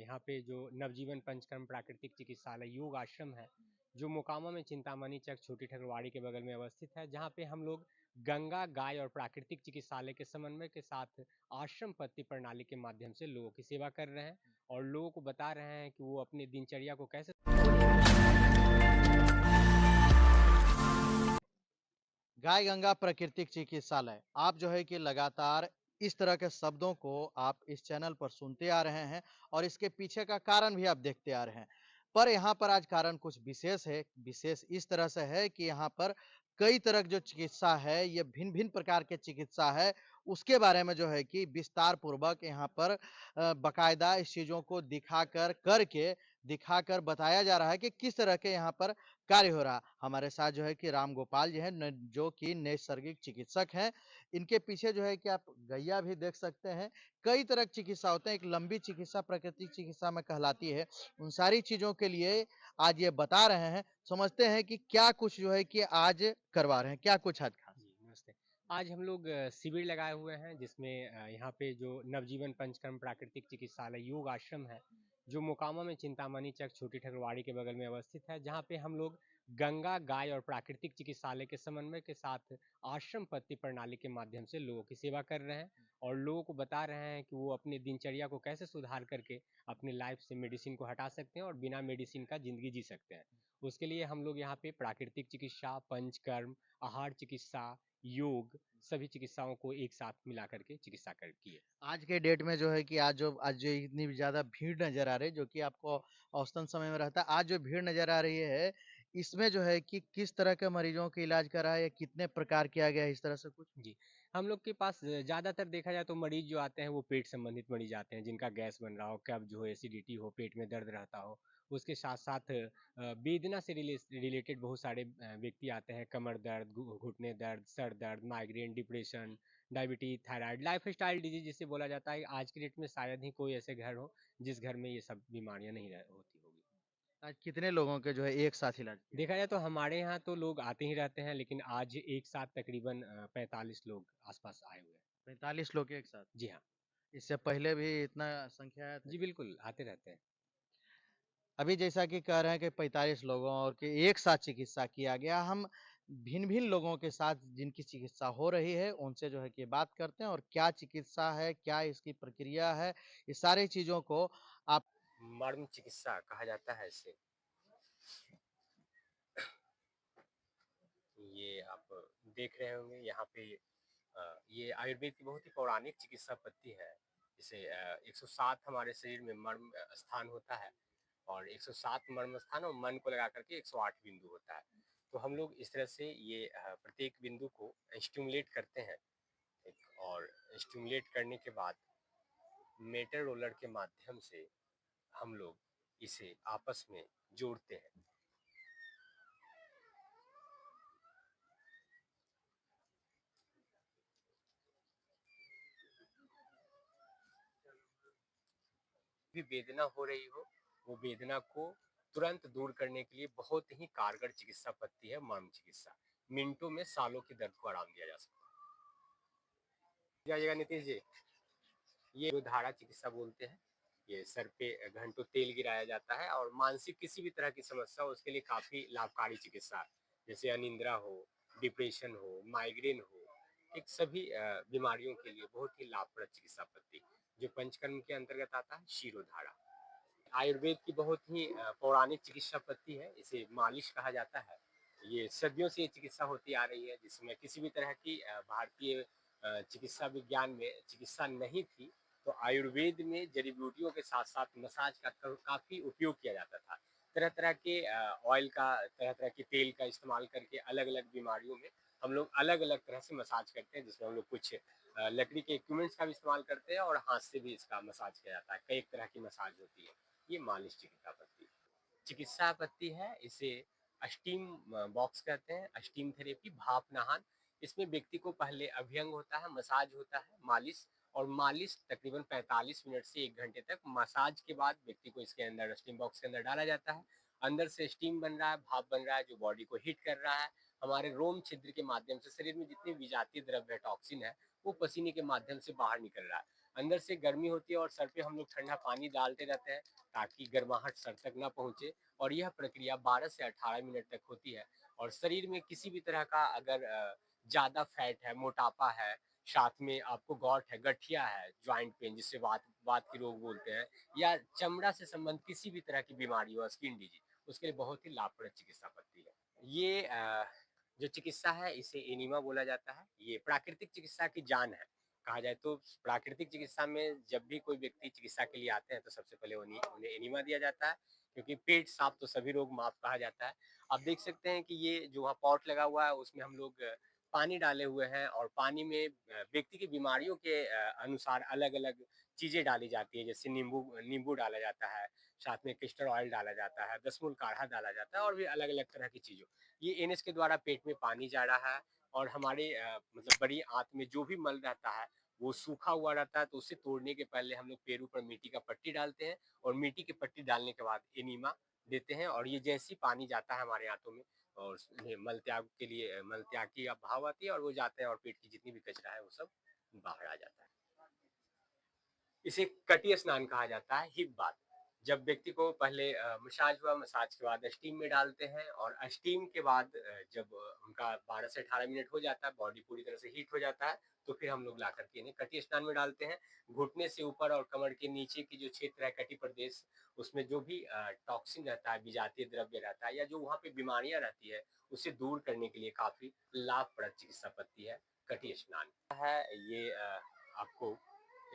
यहाँ पे जो नवजीवन पंचकर्म प्राकृतिक चिकित्सालय योग आश्रम है, जो मोकामा में चिंतामणि चक छोटी ठकुरवाड़ी के बगल में अवस्थित है, जहाँ पे हम लोग गंगा, गाय और प्राकृतिक चिकित्सालय के समन्वय के साथ आश्रम पत्ती प्रणाली के माध्यम से लोगों की सेवा कर रहे हैं और लोगों को बता रहे हैं कि वो अपनी दिनचर्या को कैसे गाय गंगा प्राकृतिक चिकित्सालय आप जो है कि लगातार इस तरह के शब्दों को आप इस चैनल पर सुनते आ रहे हैं और इसके पीछे का कारण भी आप देखते आ रहे हैं। पर यहाँ पर आज कारण कुछ विशेष है, विशेष इस तरह से है कि यहाँ पर कई तरह की जो चिकित्सा है, ये भिन्न-भिन्न प्रकार के चिकित्सा है, उसके बारे में जो है कि विस्तार पूर्वक यहाँ पर बाकायदा इस चीज़ों को दिखाकर बताया जा रहा है कि किस तरह के यहाँ पर कार्य हो रहा। हमारे साथ जो है कि राम गोपाल जी हैं जो कि नैसर्गिक चिकित्सक हैं। इनके पीछे जो है कि आप गैया भी देख सकते हैं। कई तरह की चिकित्सा होते हैं, एक लंबी चिकित्सा प्राकृतिक चिकित्सा में कहलाती है। उन सारी चीज़ों के लिए आज ये बता रहे हैं। समझते हैं कि क्या कुछ जो है कि आज करवा रहे हैं, क्या कुछ आज खास? जी, नमस्ते। आज हम लोग शिविर लगाए हुए हैं जिसमें यहाँ पे जो नवजीवन पंचकर्म प्राकृतिक चिकित्सालय योग आश्रम है, जो मोकामा में चिंतामणि चक छोटी ठकुरवाड़ी के बगल में अवस्थित है, जहाँ पे हम लोग गंगा, गाय और प्राकृतिक चिकित्सालय के समन्वय के साथ आश्रम पत्ती प्रणाली के माध्यम से लोगों की सेवा कर रहे हैं और लोगों को बता रहे हैं कि वो अपनी दिनचर्या को कैसे सुधार करके अपनी लाइफ से मेडिसिन को हटा सकते हैं और बिना मेडिसिन का ज़िंदगी जी सकते हैं। उसके लिए हम लोग यहाँ पे प्राकृतिक चिकित्सा, पंचकर्म, आहार चिकित्सा, योग सभी चिकित्साओं को एक साथ मिला करके चिकित्सा कर किए। आज के डेट में जो है कि आज जो इतनी ज़्यादा भीड़ नज़र आ रही है, जो कि आपको औसतन समय में रहता है। आज जो भीड़ नज़र आ रही है, इसमें जो है कि किस तरह के मरीज़ों का इलाज करा है या कितने प्रकार किया गया है, इस तरह से कुछ? जी, हम लोग के पास ज़्यादातर देखा जाए तो मरीज़ जो आते हैं वो पेट संबंधित मरीज़ आते हैं, जिनका गैस बन रहा हो, कब्ज़ हो, एसिडिटी हो, पेट में दर्द रहता हो। उसके साथ-साथ वेदना से रिलेटेड बहुत सारे व्यक्ति आते हैं, कमर दर्द, घुटने दर्द, सर दर्द, migraine, depression, diabetes, thyroid, lifestyle disease जिसे बोला जाता है। आज की डेट में शायद ही कोई ऐसे घर हो, जिस घर में ये सब बीमारियाँ नहीं होती होगी। आज कितने लोगों के जो है एक साथ इलाज किया? देखा जाए तो हमारे यहाँ तो लोग आते ही रहते हैं, लेकिन आज एक साथ तकरीबन 45 लोग आस-पास आए हुए हैं। 45 लोग एक साथ? जी हाँ। इससे पहले भी इतना संख्या आया था जी, क्या? बिल्कुल, आते रहते हैं। अभी जैसा कि कह रहे हैं कि 45 लोगों और की एक साथ चिकित्सा किया गया। हम भिन्न-भिन्न लोगों के साथ जिनकी चिकित्सा हो रही है, उनसे जो है कि बात करते हैं और क्या चिकित्सा है, क्या इसकी प्रक्रिया है, ये सारी चीज़ों को आप मर्म चिकित्सा कहा जाता है इसे। ये आप देख रहे होंगे यहाँ पे ये आयुर्वेद की बहुत ही पौराणिक चिकित्सा पद्धति है। इसे 107 हमारे शरीर में मर्म स्थान होता है और 107 मर्म स्थान और मन को लगा करके 108 बिंदु होता है। तो हम लोग इस तरह से ये प्रत्येक बिंदु को स्टिमुलेट करते हैं और स्टिमुलेट करने के बाद मेटर रोलर के माध्यम से हम लोग इसे आपस में जोड़ते हैं। भी वेदना हो रही हो, वो वेदना को तुरंत दूर करने के लिए बहुत ही कारगर चिकित्सा पद्धति है मर्म चिकित्सा। मिनटों में सालों के दर्द को आराम दिया जा सकता है। जाइएगा नीतीश जी, ये जो धारा चिकित्सा बोलते हैं, ये सर पे घंटों तेल गिराया जाता है और मानसिक किसी भी तरह की समस्या हो उसके लिए काफी लाभकारी चिकित्सा है। जैसे अनिद्रा हो, डिप्रेशन हो, माइग्रेन हो, एक सभी बीमारियों के लिए बहुत ही लाभप्रद चिकित्सा पद्धति जो पंचकर्म के अंतर्गत आता है शिरोधारा। आयुर्वेद की बहुत ही पौराणिक चिकित्सा पद्धति है, इसे मालिश कहा जाता है। ये सदियों से ये चिकित्सा होती आ रही है जिसमें किसी भी तरह की भारतीय चिकित्सा विज्ञान में चिकित्सा नहीं थी, तो आयुर्वेद में जड़ी बूटियों के साथ-साथ मसाज का काफ़ी उपयोग किया जाता था। तरह-तरह के ऑयल का, तरह-तरह के तेल का इस्तेमाल करके अलग-अलग बीमारियों में हम लोग अलग-अलग तरह से मसाज करते हैं, जिसमें हम लोग कुछ लकड़ी के इक्विपमेंट्स का भी इस्तेमाल करते हैं और हाथ से भी इसका मसाज किया जाता है। कई तरह की मसाज होती है। ये मालिश चिकित्सा पद्धति है, इसे स्टीम बॉक्स कहते हैं, स्टीम थेरेपी, भाप नहान। इसमें व्यक्ति को पहले अभ्यंग होता है, मसाज होता है, मालिश और मालिश तकरीबन 45 मिनट से 1 घंटे तक। मसाज के बाद व्यक्ति को इसके अंदर स्टीम बॉक्स के अंदर डाला जाता है। अंदर से स्टीम बन रहा है, भाप बन रहा है जो बॉडी को हीट कर रहा है। हमारे रोम छिद्र के माध्यम से शरीर में जितने विजातीय द्रव्य है, टॉक्सिन है, वो पसीने के माध्यम से बाहर निकल रहा है। अंदर से गर्मी होती है और सर पे हम लोग ठंडा पानी डालते रहते हैं ताकि गर्माहट सर तक ना पहुंचे। और यह प्रक्रिया 12 से 18 मिनट तक होती है। और शरीर में किसी भी तरह का अगर ज़्यादा फैट है, मोटापा है, साथ में आपको गॉट है, गठिया है, जॉइंट पेन जिसे वात की रोग बोलते हैं, या चमड़ा से संबंधित किसी भी तरह की बीमारी हो, स्किन डिजीज, उसके लिए बहुत ही लाभप्रद चिकित्सा पद्धति है। ये जो चिकित्सा है इसे एनिमा बोला जाता है। ये प्राकृतिक चिकित्सा की जान है। कहा जाए तो प्राकृतिक चिकित्सा में जब भी कोई व्यक्ति चिकित्सा के लिए आते हैं तो सबसे पहले उन्हें एनिमा दिया जाता है, क्योंकि पेट साफ तो सभी रोग माफ कहा जाता है। आप देख सकते हैं कि ये जो वहाँ पॉट लगा हुआ है उसमें हम लोग पानी डाले हुए हैं, और पानी में व्यक्ति की बीमारियों के अनुसार अलग अलग चीजें डाली जाती है। जैसे नींबू नींबू डाला जाता है, साथ में कैस्टर ऑयल डाला जाता है, दसमूल काढ़ा डाला जाता है, और भी अलग अलग तरह की चीजों। ये एनएच के द्वारा पेट में पानी जा रहा है, और हमारे मतलब बड़ी आंत में जो भी मल रहता है वो सूखा हुआ रहता है, तो उसे तोड़ने के पहले हम लोग पेड़ ऊपर मिट्टी का पट्टी डालते हैं, और मिट्टी की पट्टी डालने के बाद एनीमा देते हैं। और ये जैसी पानी जाता है हमारे आंतों में, और मल त्याग के लिए मल त्याग की भाव आती है, और वो जाते हैं और पेट की जितनी भी कचरा है वो सब बाहर आ जाता है। इसे कटी स्नान कहा जाता है। हिप बाथ, जब व्यक्ति को पहले मसाज हुआ, मसाज के बाद स्टीम में डालते हैं, और स्टीम के बाद जब उनका 12 से 18 मिनट हो जाता है, बॉडी पूरी तरह से हीट हो जाता है, तो फिर हम लोग ला करके इन्हें कटी स्नान में डालते हैं। घुटने से ऊपर और कमर के नीचे की जो क्षेत्र है कटी प्रदेश, उसमें जो भी टॉक्सिन रहता है, विजातीय द्रव्य रहता है, या जो वहाँ पे बीमारियां रहती है, उसे दूर करने के लिए काफी लाभप्रद चिकित्सा पद्धति है कटी स्नान है। ये आपको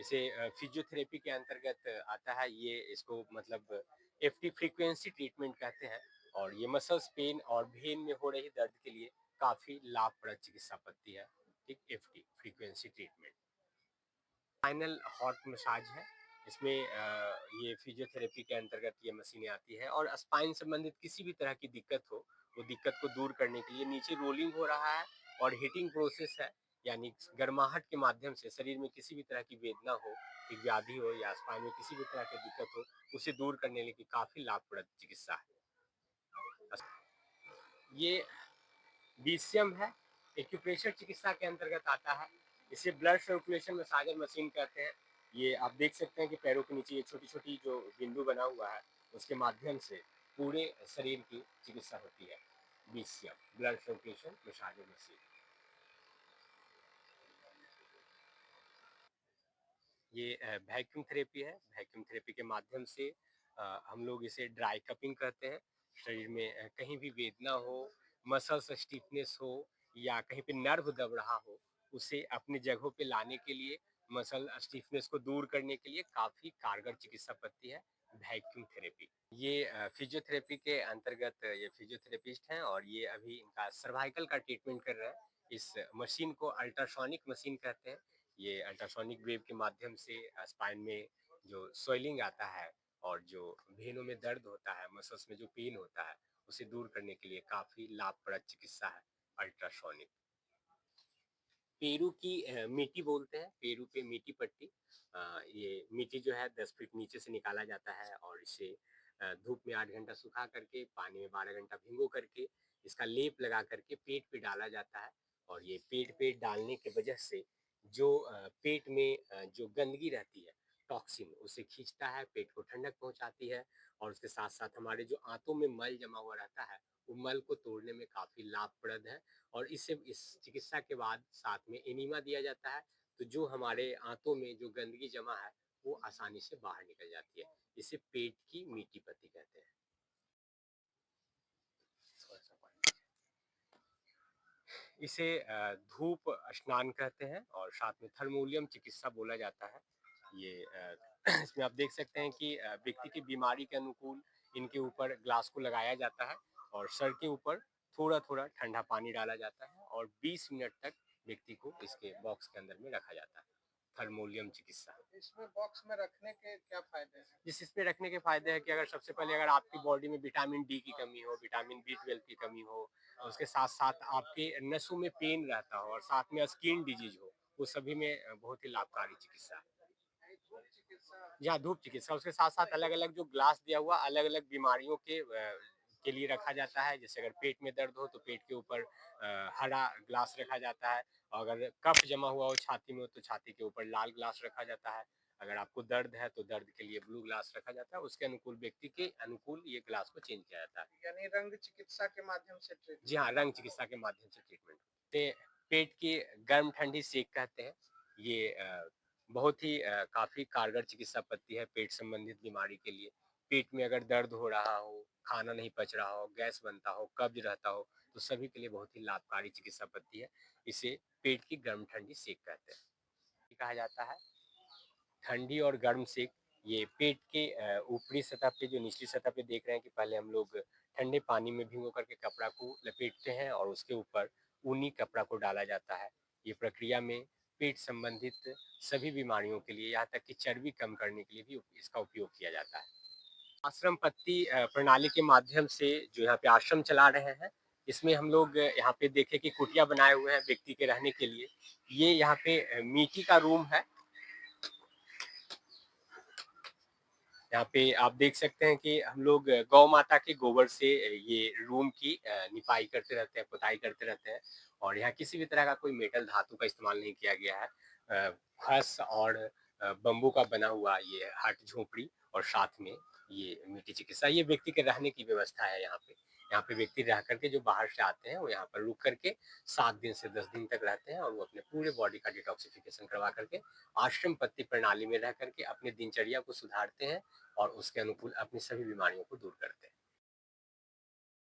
इसे फिजियोथेरेपी के अंतर्गत आता है। ये इसको मतलब एफटी फ्रीक्वेंसी ट्रीटमेंट कहते हैं, और ये मसल्स पेन और भेन में हो रही दर्द के लिए काफी लाभप्रद चिकित्सा पद्धति है। ठीक, FT frequency treatment. Final hot massage है। इसमें ये फिजियोथेरेपी के अंतर्गत ये मशीनें आती है, और स्पाइन संबंधित किसी भी तरह की दिक्कत हो, वो दिक्कत को दूर करने के लिए नीचे रोलिंग हो रहा है, और हीटिंग प्रोसेस है, यानी गर्माहट के माध्यम से शरीर में किसी भी तरह की वेदना हो, एक व्याधि हो, या स्पाइन में किसी भी तरह की दिक्कत हो, उसे दूर करने के लिए काफी लाभप्रद चिकित्सा है। ये बीसीएम है, एक्यूप्रेशर चिकित्सा के अंतर्गत आता है। इसे ब्लड सर्कुलेशन मसाजर मशीन कहते हैं। ये आप देख सकते हैं कि पैरों के नीचे ये छोटी छोटी जो बिंदु बना हुआ है, उसके माध्यम से पूरे शरीर की चिकित्सा होती है। BCM, blood circulation massager machine. ये वैक्यूम थेरेपी है। वैक्यूम थेरेपी के माध्यम से हम लोग इसे ड्राई कपिंग कहते हैं। शरीर में कहीं भी वेदना हो, मसल्स स्टिफनेस हो, या कहीं पे नर्व दब रहा हो, उसे अपनी जगहों पे लाने के लिए, मसल स्टिफनेस को दूर करने के लिए काफी कारगर चिकित्सा पद्धति है वैक्यूम थेरेपी। ये फिजियोथेरेपी के अंतर्गत ये फिजियोथेरेपिस्ट हैं, और ये अभी इनका सर्वाइकल का ट्रीटमेंट कर रहे हैं। इस मशीन को अल्ट्रासोनिक मशीन कहते हैं। ये अल्ट्रासोनिक वेव के माध्यम से स्पाइन में जो स्वेलिंग आता है, और जो भेनों में दर्द होता है, मसल्स में जो पेन होता है, उसे दूर करने के लिए काफी लाभप्रद चिकित्सा है अल्ट्रासोनिक। पेरू की मीटी बोलते हैं, पेरू पे मीटी पट्टी। ये मीटी जो है 10 फीट नीचे से निकाला जाता है, और इसे धूप में 8 घंटा सुखा करके, पानी में 12 घंटा भिगो करके, इसका लेप लगा करके पेट पे डाला जाता है। और ये पेट पे डालने की वजह से जो पेट में जो गंदगी रहती है, टॉक्सिन, उसे खींचता है, पेट को ठंडक पहुंचाती है, और उसके साथ साथ हमारे जो आंतों में मल जमा हुआ रहता है, वो मल को तोड़ने में काफी लाभप्रद है। और इससे इस चिकित्सा के बाद साथ में एनीमा दिया जाता है, तो जो हमारे आंतों में जो गंदगी जमा है वो आसानी से बाहर निकल जाती है। इसे पेट की मीठी पत्ती कहते हैं। इसे धूप स्नान कहते हैं, और साथ में थर्मोलियम चिकित्सा बोला जाता है। ये इसमें आप देख सकते हैं कि व्यक्ति की बीमारी के अनुकूल इनके ऊपर ग्लास को लगाया जाता है, और सर के ऊपर थोड़ा थोड़ा ठंडा पानी डाला जाता है, और 20 मिनट तक व्यक्ति को इसके बॉक्स के अंदर में रखा जाता है। थर्मोलियम चिकित्सा। इसमें बॉक्स में रखने के क्या फायदे हैं? इसमें रखने के फायदे हैं कि अगर सबसे पहले अगर आपकी बॉडी में विटामिन डी की कमी हो, विटामिन बी 12 की कमी हो, और उसके साथ साथ आपके नसों में पेन रहता हो, और साथ में स्किन डिजीज हो, वो सभी में बहुत ही लाभकारी चिकित्सा है। या धूप चिकित्सा, उसके साथ साथ अलग अलग जो ग्लास दिया हुआ अलग अलग बीमारियों के लिए रखा जाता है। जैसे अगर पेट में दर्द हो तो पेट के ऊपर हरा ग्लास रखा जाता है, और अगर कफ जमा हुआ हो छाती में तो छाती के ऊपर लाल ग्लास रखा जाता है। अगर आपको दर्द है तो दर्द के लिए ब्लू ग्लास रखा जाता है, उसके अनुकूल व्यक्ति के अनुकूल ये ग्लास को चेंज किया जाता है। यानी रंग चिकित्सा के माध्यम से जी हाँ, रंग चिकित्सा के माध्यम से ट्रीटमेंट होते हैं। पेट की गर्म ठंडी सेक कहते हैं। ये बहुत ही काफ़ी कारगर चिकित्सा पद्धति है पेट संबंधित बीमारी के लिए। पेट में अगर दर्द हो रहा हो, खाना नहीं पच रहा हो, गैस बनता हो, कब्ज़ रहता हो, तो सभी के लिए बहुत ही लाभकारी चिकित्सा पद्धति है। इसे पेट की गर्म ठंडी सेक कहते हैं। ये कहा जाता है ठंडी और गर्म सेक ये पेट के ऊपरी सतह पे जो निचली सतह पे देख रहे हैं कि पहले हम लोग ठंडे पानी में भिगो करके कपड़ा को लपेटते हैं और उसके ऊपर ऊनी कपड़ा को डाला जाता है। ये प्रक्रिया में पेट संबंधित सभी बीमारियों के लिए यहाँ तक कि चर्बी कम करने के लिए भी इसका उपयोग किया जाता है। आश्रम पत्ती प्रणाली के माध्यम से जो यहाँ पे आश्रम चला रहे हैं, इसमें हम लोग यहाँ पे देखें कि कुटिया बनाए हुए हैं व्यक्ति के रहने के लिए। ये यहाँ पे मिट्टी का रूम है। यहाँ पे आप देख सकते हैं कि हम लोग गौ माता के गोबर से ये रूम की निपाई करते रहते हैं, पुताई करते रहते हैं और यहाँ किसी भी तरह का कोई मेटल धातु का इस्तेमाल नहीं किया गया है। फर्श और बम्बू का बना हुआ ये हट झोपड़ी और साथ में ये मिट्टी चिकित्सा ये व्यक्ति के रहने की व्यवस्था है यहाँ पे। यहाँ पे व्यक्ति रह करके जो बाहर से आते हैं वो यहाँ पर रुक करके 7 दिन से 10 दिन तक रहते हैं और वो अपने पूरे बॉडी का डिटॉक्सिफिकेशन करवा करके आश्रम पत्ती प्रणाली में रह करके अपने दिनचर्या को सुधारते हैं और उसके अनुकूल अपनी सभी बीमारियों को दूर करते हैं।